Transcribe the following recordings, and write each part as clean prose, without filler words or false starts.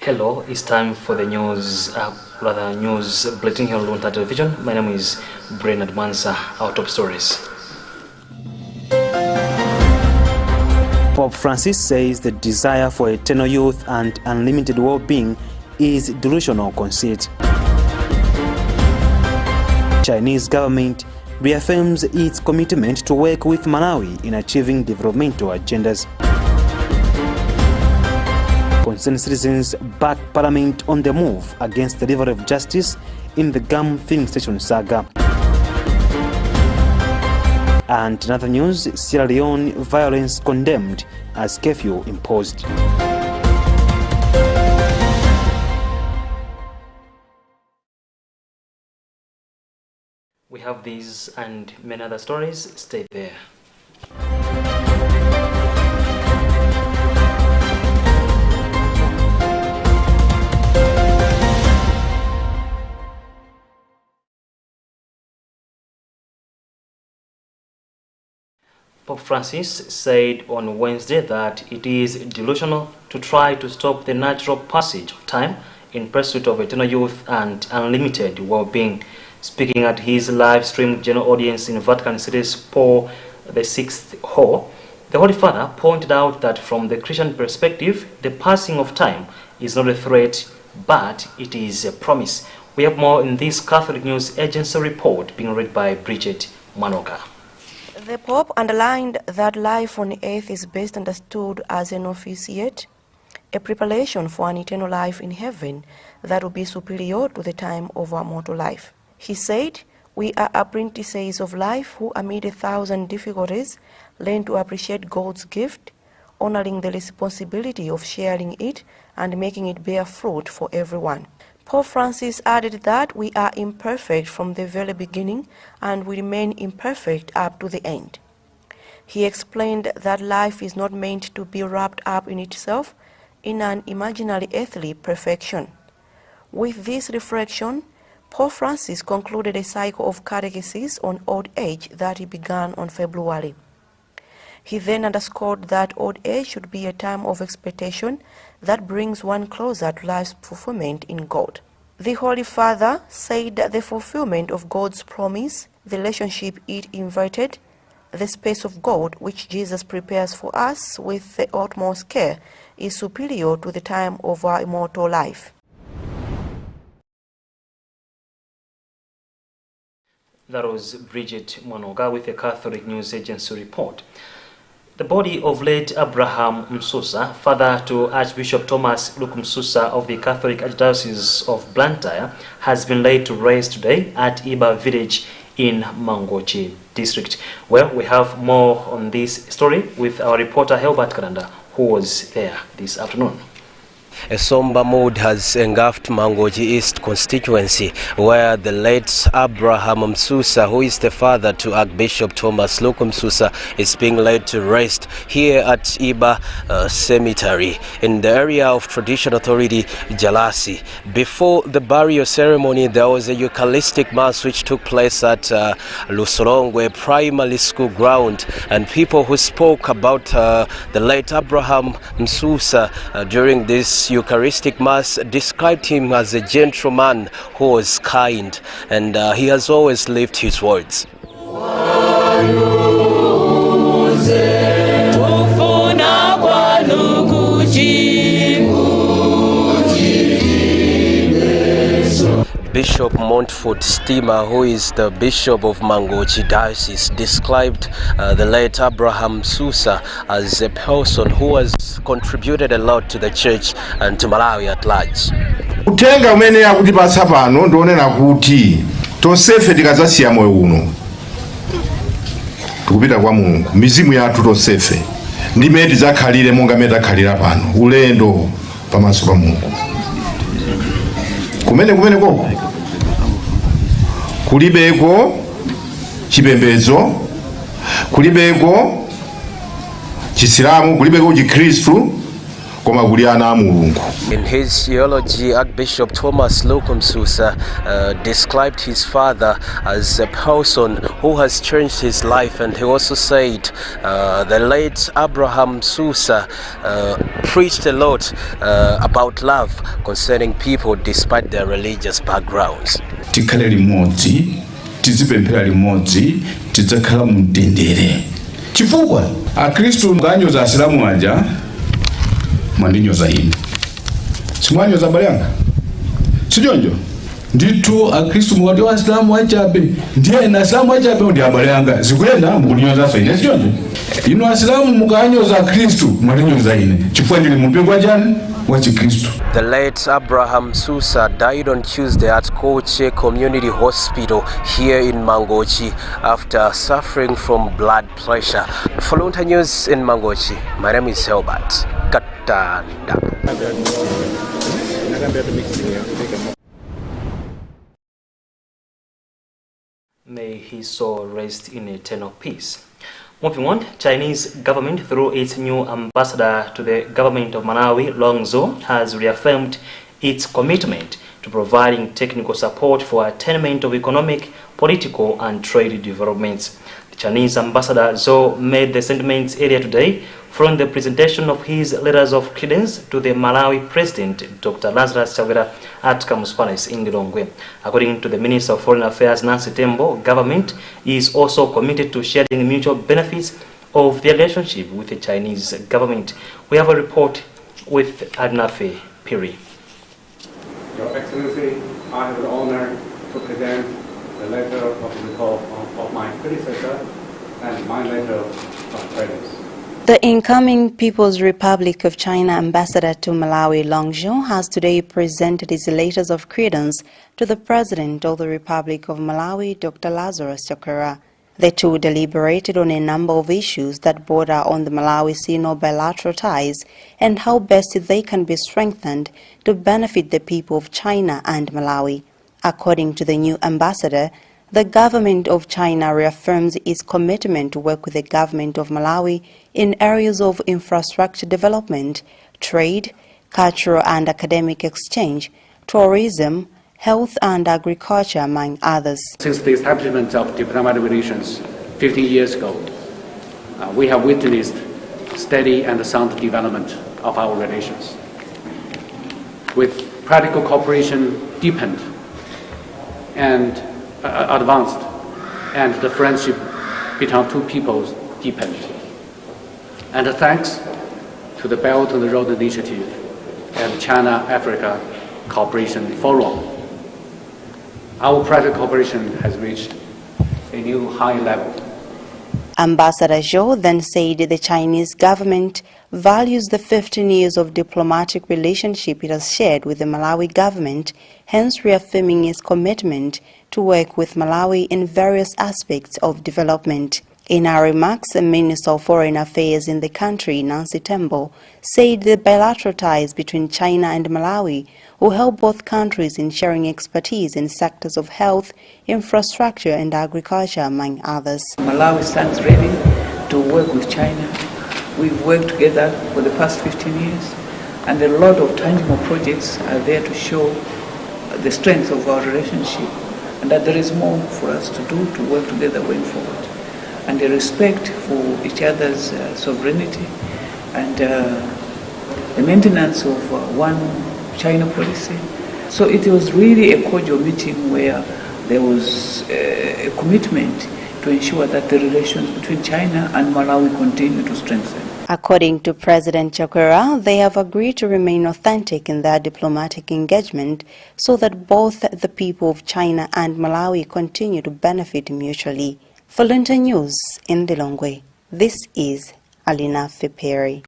Hello, it's time for the news, news bulletin here on Luntha television. My name is Abraham Musa. Our top stories. Pope Francis says the desire for eternal youth and unlimited well-being is delusional conceit. Chinese government reaffirms its commitment to work with Malawi in achieving developmental agendas. Concerned citizens back Parliament on the move against the delivery of justice in the Gum filling station saga. And in other news, Sierra Leone violence condemned as curfew imposed. We have these and many other stories. Stay there. Pope Francis said on Wednesday that it is delusional to try to stop the natural passage of time in pursuit of eternal youth and unlimited well-being. Speaking at his live-streamed general audience in Vatican City's Paul VI Hall, the Holy Father pointed out that from the Christian perspective, the passing of time is not a threat, but it is a promise. We have more in this Catholic News Agency report being read by Bridget Manoka. The Pope underlined that life on earth is best understood as an officiate, a preparation for an eternal life in heaven that will be superior to the time of our mortal life. He said, "We are apprentices of life who, amid 1,000 difficulties, learn to appreciate God's gift, honoring the responsibility of sharing it and making it bear fruit for everyone." Pope Francis added that we are imperfect from the very beginning and we remain imperfect up to the end. He explained that life is not meant to be wrapped up in itself in an imaginary earthly perfection. With this reflection, Pope Francis concluded a cycle of catechesis on old age that he began on February. He then underscored that old age should be a time of expectation that brings one closer to life's fulfillment in God. The Holy Father said that the fulfillment of God's promise, the relationship it invited, the space of God which Jesus prepares for us with the utmost care, is superior to the time of our immortal life. That was Bridget Manoka with a Catholic News Agency report. The body of late Abraham Musa, father to Archbishop Thomas Luke Musa of the Catholic Archdiocese of Luntha, has been laid to rest today at Iba village in Mangochi district. Well, we have more on this story with our reporter Helbert Kalanda, who was there this afternoon. A somber mood has engulfed Mangochi East constituency, where the late Abraham Musa, who is the father to Archbishop Thomas Luke Musa, is being laid to rest here at Iba Cemetery in the area of Traditional Authority Jalasi. Before the burial ceremony, there was a Eucharistic Mass which took place at Lusolongwe Primary School ground, and people who spoke about the late Abraham Musa during this Eucharistic Mass described him as a gentleman who was kind, and he has always lived his words. Bishop Montfort Stima, who is the Bishop of Mangochi Diocese, described the late Abraham Musa as a person who has contributed a lot to the church and to Malawi at large. Utenga umene akutipatsa pano ndionera kuti tonsefe tikadzasiya moyo uno tikupita kwa Mulungu, mizimu yathu tonsefe ndimene tidzakhalire monga mmene takhalira pano, ulendo pamaso pa Mulungu. Kumene koko kulibeko chipembedzo, kulibeko chisilamu, kulibeko chikristu, koma kuli ana a Mulungu. In his eulogy, Archbishop Thomas Slocum Musa described his father as a person who has changed his life, and he also said the late Abraham Musa preached a lot about love concerning people despite their religious backgrounds. Tikhale limodzi, tizipemphera limodzi, tidzakhala mu mtendere. Chifukwa Akhristu nganyoza Asilamu aja mwandinyoza ine. Simwanyoza abale anga. Sijonjo. Nditu Akhristu mwati wa Asilamu achabe. Ndiye na Asilamu achabe ndi abale anga. Zikwenda mukunyoza so ine. Sijonjo. Ino Asilamu mukanyoza Akhristu mwandinyoza ine. Chifukwa ndili mpingo ajani wa Chikristu. The late Abraham Musa died on Tuesday at Koche Community Hospital here in Mangochi after suffering from blood pressure. For Luntha News in Mangochi, my name is Helbert Katanda. May his soul rest in eternal peace. Moving on, Chinese government through its new ambassador to the government of Malawi, Long Zhou, has reaffirmed its commitment to providing technical support for attainment of economic, political and trade developments. The Chinese ambassador Zhou made the sentiments earlier today following the presentation of his letters of credence to the Malawi President, Dr. Lazarus Chakwera, at Campus Palace in Lilongwe. According to the Minister of Foreign Affairs, Nancy Tembo, government is also committed to sharing mutual benefits of their relationship with the Chinese government. We have a report with Adnafe Piri. Your Excellency, I have the honor to present the letter of recall of my predecessor and my letter of credence. The incoming People's Republic of China ambassador to Malawi, Long Zhou, has today presented his letters of credence to the President of the Republic of Malawi, Dr. Lazarus Chakwera. The two deliberated on a number of issues that border on the Malawi-Sino bilateral ties and how best they can be strengthened to benefit the people of China and Malawi. According to the new ambassador, the government of China reaffirms its commitment to work with the government of Malawi in areas of infrastructure development, trade, cultural and academic exchange, tourism, health and agriculture, among others. Since the establishment of diplomatic relations 15 years ago, we have witnessed steady and sound development of our relations. With practical cooperation deepened and advanced, and the friendship between two peoples deepened. And thanks to the Belt and Road Initiative and China-Africa Cooperation Forum, our private cooperation has reached a new high level. Ambassador Zhou then said the Chinese government values the 15 years of diplomatic relationship it has shared with the Malawi government, hence reaffirming its commitment to work with Malawi in various aspects of development. In her remarks, the Minister of Foreign Affairs in the country, Nancy Tembo, said the bilateral ties between China and Malawi will help both countries in sharing expertise in sectors of health, infrastructure and agriculture, among others. Malawi stands ready to work with China. We've worked together for the past 15 years, and a lot of tangible projects are there to show the strength of our relationship, and that there is more for us to do to work together going forward. And the respect for each other's sovereignty and the maintenance of one China policy. So it was really a cordial meeting where there was a commitment to ensure that the relations between China and Malawi continue to strengthen. According to President Chakwera, they have agreed to remain authentic in their diplomatic engagement so that both the people of China and Malawi continue to benefit mutually. For Luntha News in Lilongwe, this is Alina Fiperi.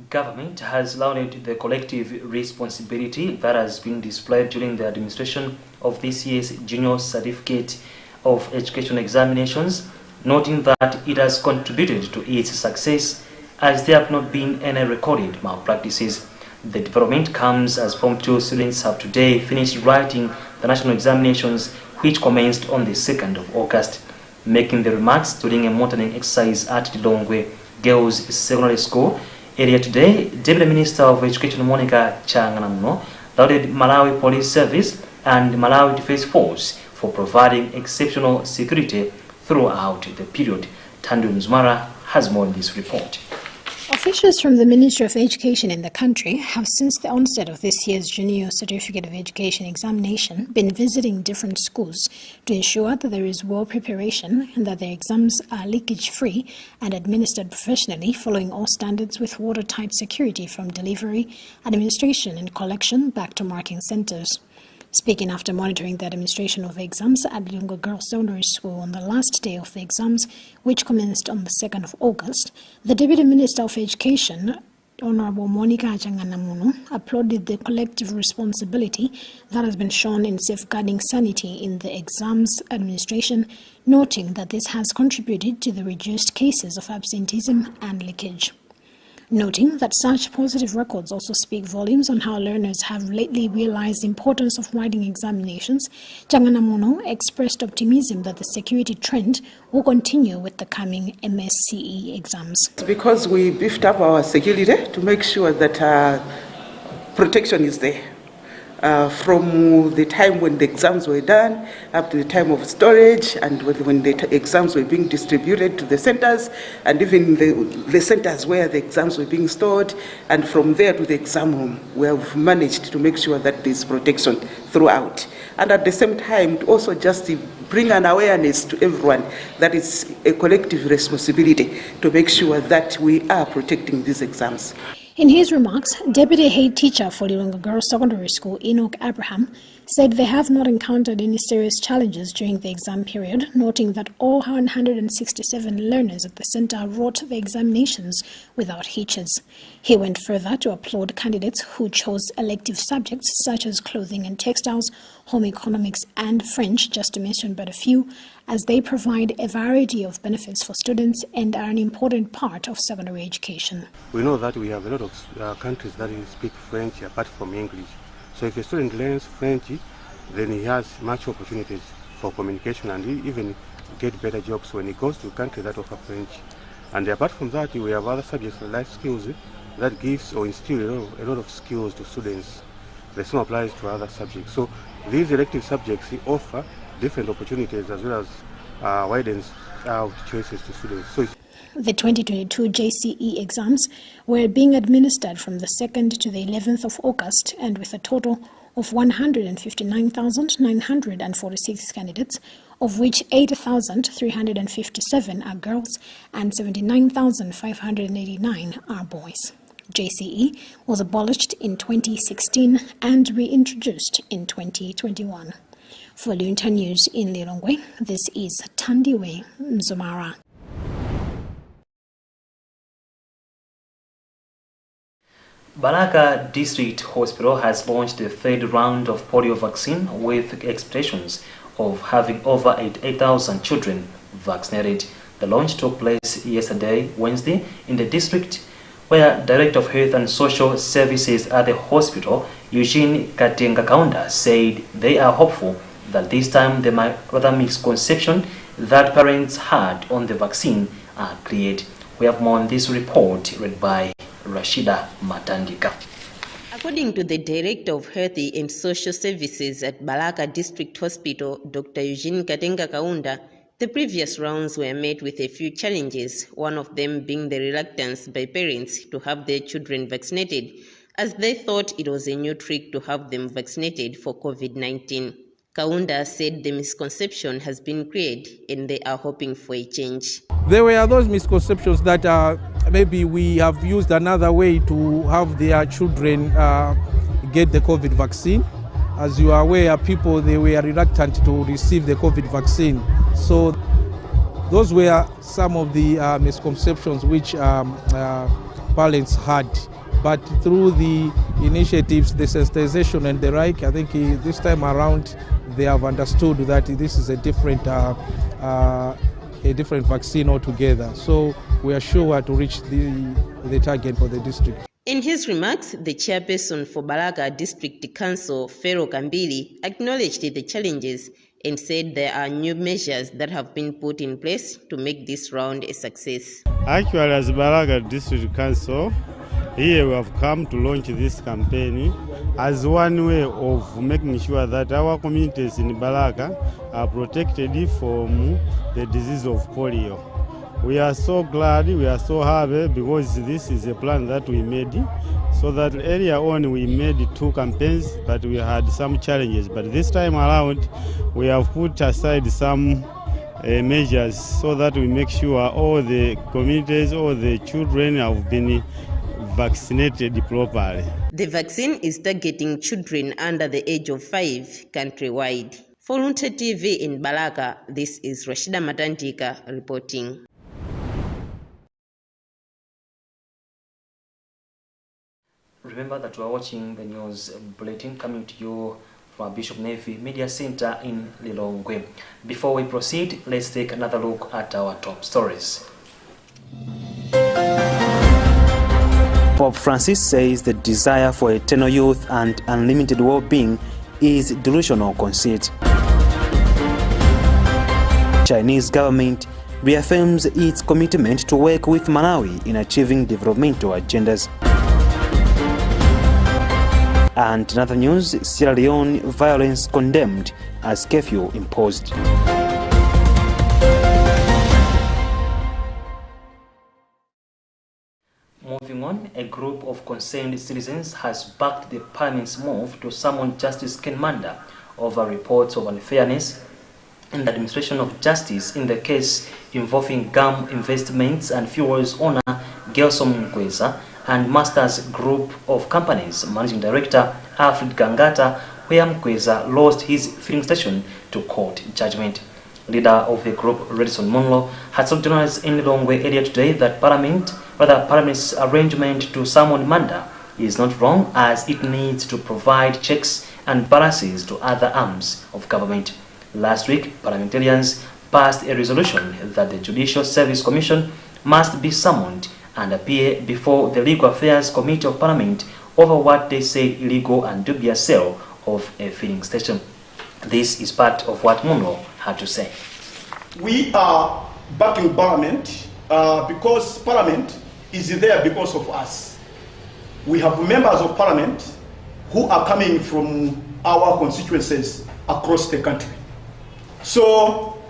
Government has lauded the collective responsibility that has been displayed during the administration of this year's Junior Certificate of Education examinations, noting that it has contributed to its success as there have not been any recorded malpractices. The development comes as Form 2 students have today finished writing the national examinations, which commenced on the 2nd of August. making the remarks during a monitoring exercise at the Lilongwe Girls Secondary School. Earlier today, Deputy Minister of Education Monica Changanamuno lauded Malawi Police Service and Malawi Defense Force for providing exceptional security throughout the period. Tandu Nzumara has more in this report. Officials from the Ministry of Education in the country have, since the onset of this year's Junior Certificate of Education examination, been visiting different schools to ensure that there is well preparation and that the exams are leakage-free and administered professionally, following all standards with watertight security from delivery, administration and collection back to marking centres. Speaking after monitoring the administration of the exams at Lilongwe Girls Secondary School on the last day of the exams, which commenced on the 2nd of August, the Deputy Minister of Education, Honourable Monica Changanamuno, applauded the collective responsibility that has been shown in safeguarding sanity in the exams administration, noting that this has contributed to the reduced cases of absenteeism and leakage. Noting that such positive records also speak volumes on how learners have lately realized the importance of writing examinations, Changanamuno expressed optimism that the security trend will continue with the coming MSCE exams. Because we beefed up our security to make sure that protection is there. From the time when the exams were done up to the time of storage and when the exams were being distributed to the centers and even the centers where the exams were being stored, and from there to the exam room, we have managed to make sure that there is protection throughout. And at the same time, to also just bring an awareness to everyone that it's a collective responsibility to make sure that we are protecting these exams. In his remarks, Deputy Head Teacher for Lilongwe Girls Secondary School, Abraham, said they have not encountered any serious challenges during the exam period, noting that all 167 learners at the centre wrote the examinations without hitches. He went further to applaud candidates who chose elective subjects such as clothing and textiles, home economics and French, just to mention but a few, as they provide a variety of benefits for students and are an important part of secondary education. We know that we have a lot of countries that speak French apart from English. So if a student learns French, then he has much opportunities for communication and he even get better jobs when he goes to countries that offer French. And apart from that, we have other subjects like life skills that gives or instills a lot of skills to students. The same applies to other subjects. So these elective subjects offer different opportunities as well as widens out choices to students. So the 2022 JCE exams were being administered from the 2nd to the 11th of August, and with a total of 159,946 candidates, of which 80,357 are girls and 79,589 are boys. JCE was abolished in 2016 and reintroduced in 2021. For Luntha News in Lilongwe, this is Tandiwe Nzumara. Balaka District Hospital has launched the third round of polio vaccine with expectations of having over 8,000 children vaccinated. The launch took place yesterday, Wednesday, in the district, where Director of Health and Social Services at the hospital, Eugene Katenga said they are hopeful that this time the other misconception that parents had on the vaccine are cleared. We have more on this report read by Rashida Matandika. According to the Director of Health and Social Services at Balaka District Hospital, Dr. Eugene Katenga Kaunda, the previous rounds were met with a few challenges, one of them being the reluctance by parents to have their children vaccinated, as they thought it was a new trick to have them vaccinated for COVID-19. Kaunda said the misconception has been cleared and they are hoping for a change. There were those misconceptions that maybe we have used another way to have their children get the COVID vaccine. As you are aware, they were reluctant to receive the COVID vaccine. So those were some of the misconceptions which parents had. But through the initiatives, the sensitization and the like, I think this time around they have understood that this is a different vaccine altogether. So we are sure to reach the target for the district. In his remarks, the chairperson for Balaka District Council, Fero Kambili, acknowledged the challenges and said there are new measures that have been put in place to make this round a success. Actually, as Balaka District Council, here we have come to launch this campaign as one way of making sure that our communities in Balaka are protected from the disease of polio. We are so glad, we are so happy because this is a plan that we made. So that earlier on we made 2 campaigns, but we had some challenges. But this time around, we have put aside some measures so that we make sure all the communities, all the children have been vaccinated properly. The vaccine is targeting children under the age of 5 countrywide. For Luntha TV in Balaka, this is Rashida Matantika reporting. Remember that we are watching the news bulletin coming to you from Bishop Navy Media Center in Lilongwe. Before we proceed, let's take another look at our top stories. Pope Francis says the desire for eternal youth and unlimited well-being is delusional conceit. Chinese government reaffirms its commitment to work with Malawi in achieving developmental agendas. And in other news, Sierra Leone violence condemned as curfew imposed. Moving on, a group of concerned citizens has backed the Parliament's move to summon Justice Ken Manda over reports of unfairness in the administration of justice in the case involving GAM Investments and Fuels owner Gelson Mkweza and Masters Group of Companies Managing Director Alfred Gangata, where Mkweza lost his filling station to court judgment. Leader of the group, Redison Munlo, had told journalists in Lilongwe earlier today that Parliament's arrangement to summon Manda is not wrong, as it needs to provide checks and balances to other arms of government. Last week, parliamentarians passed a resolution that the Judicial Service Commission must be summoned and appear before the Legal Affairs Committee of Parliament over what they say illegal and dubious sale of a filling station. This is part of what Munro had to say. We are backing Parliament because Parliament is there because of us. We have members of Parliament who are coming from our constituencies across the country. So,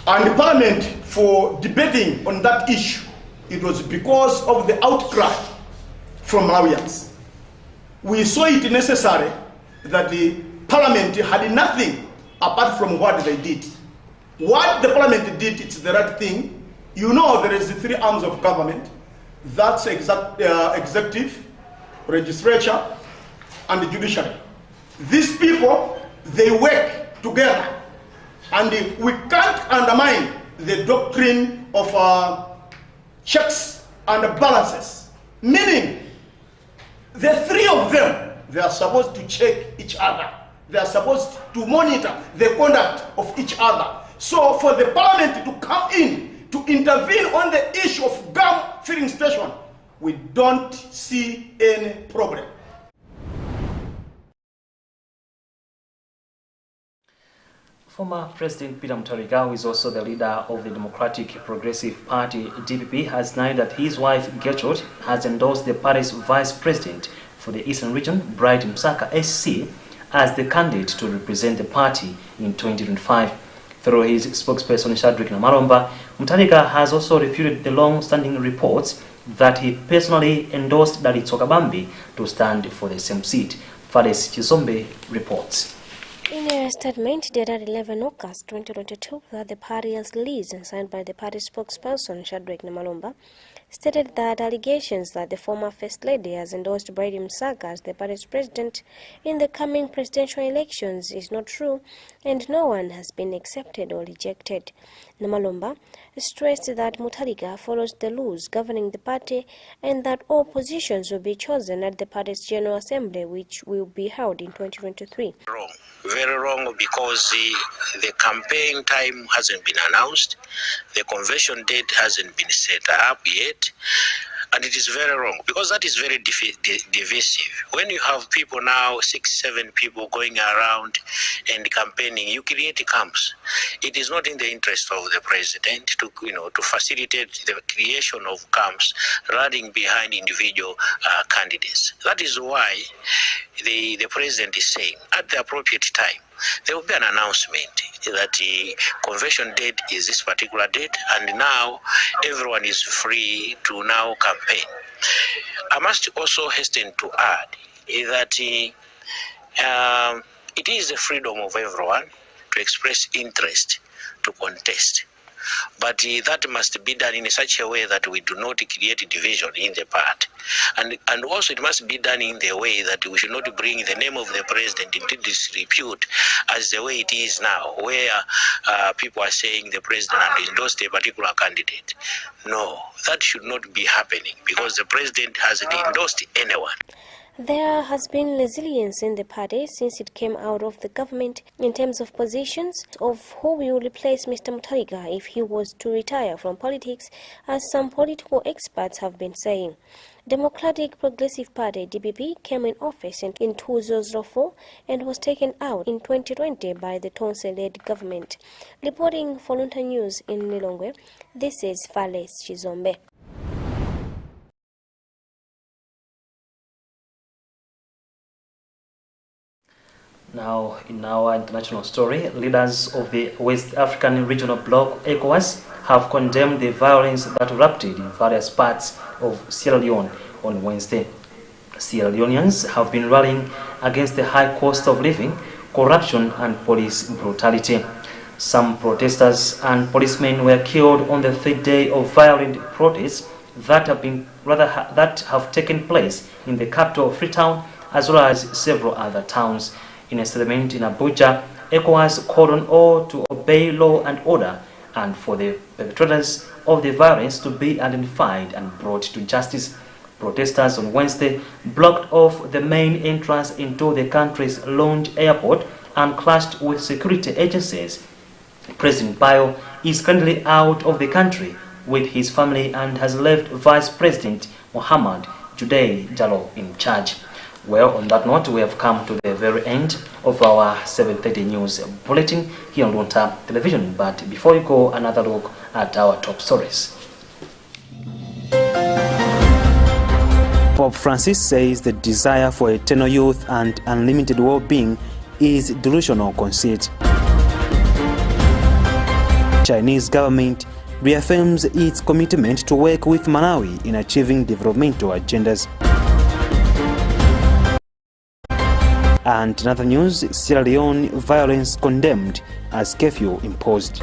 and the Parliament, for debating on that issue, it was because of the outcry from Malawians. We saw it necessary that the Parliament had nothing apart from what they did. What the Parliament did, it's the right thing. You know there is the 3 arms of government. That's executive, legislature, and the judiciary. These people, they work together. And we can't undermine the doctrine of checks and balances. Meaning, the 3 of them, they are supposed to check each other. They are supposed to monitor the conduct of each other. So for the Parliament to come in, to intervene on the issue of GAM filling station, we don't see any problem. Former President Peter Mutharika, who is also the leader of the Democratic Progressive Party, DPP, has denied that his wife, Gertrude, has endorsed the party's vice president for the Eastern Region, Bright Msaka SC, as the candidate to represent the party in 2025. Through his spokesperson, Shadrack Namalomba, Mutharika has also refuted the long-standing reports that he personally endorsed Dalit Sokabambi to stand for the same seat. Fades Chizombe reports. In a statement dated 11 August 2022 that the party has released and signed by the party spokesperson Shadrack Namalomba, stated that allegations that the former First Lady has endorsed Brady Msaka as the party's president in the coming presidential elections is not true and no one has been accepted or rejected. Namalomba stressed that Mutharika follows the rules governing the party and that all positions will be chosen at the party's General Assembly, which will be held in 2023. Wrong. Very wrong, because the campaign time hasn't been announced, the convention date hasn't been set up yet, And it is very wrong, because that is very divisive. When you have people now, 6-7 people going around and campaigning, you create camps. It is not in the interest of the president to facilitate the creation of camps running behind individual candidates. That is why the president is saying at the appropriate time there will be an announcement that the convention date is this particular date, and now everyone is free to now campaign. I must also hasten to add that it is the freedom of everyone to express interest to contest. But that must be done in such a way that we do not create division in the party. And also it must be done in the way that we should not bring the name of the president into disrepute as the way it is now, where people are saying the president has endorsed a particular candidate. No, that should not be happening, because the president hasn't endorsed anyone. There has been resilience in the party since it came out of the government in terms of positions of who will replace Mr. Mutharika if he was to retire from politics, as some political experts have been saying. Democratic Progressive Party DPP came in office in 2004 and was taken out in 2020 by the Tonse-led government. Reporting for Luntha News in Lilongwe, this is Fales Chizombe. Now, in our international story, leaders of the West African Regional Bloc, ECOWAS, have condemned the violence that erupted in various parts of Sierra Leone on Wednesday. Sierra Leoneans have been rallying against the high cost of living, corruption and police brutality. Some protesters and policemen were killed on the third day of violent protests that have taken place in the capital Freetown, as well as several other towns. In a statement in Abuja, ECOWAS called on all to obey law and order and for the perpetrators of the violence to be identified and brought to justice. Protesters on Wednesday blocked off the main entrance into the country's Lund airport and clashed with security agencies. President Bayo is currently out of the country with his family and has left Vice President Muhammad Judai Jallo in charge. Well, on that note, we have come to the very end of our 7:30 news bulletin here on Luntha Television. But before we go, another look at our top stories. Pope Francis says the desire for eternal youth and unlimited well-being is delusional conceit. Chinese government reaffirms its commitment to work with Malawi in achieving developmental agendas. And in other news, Sierra Leone violence condemned as curfew imposed.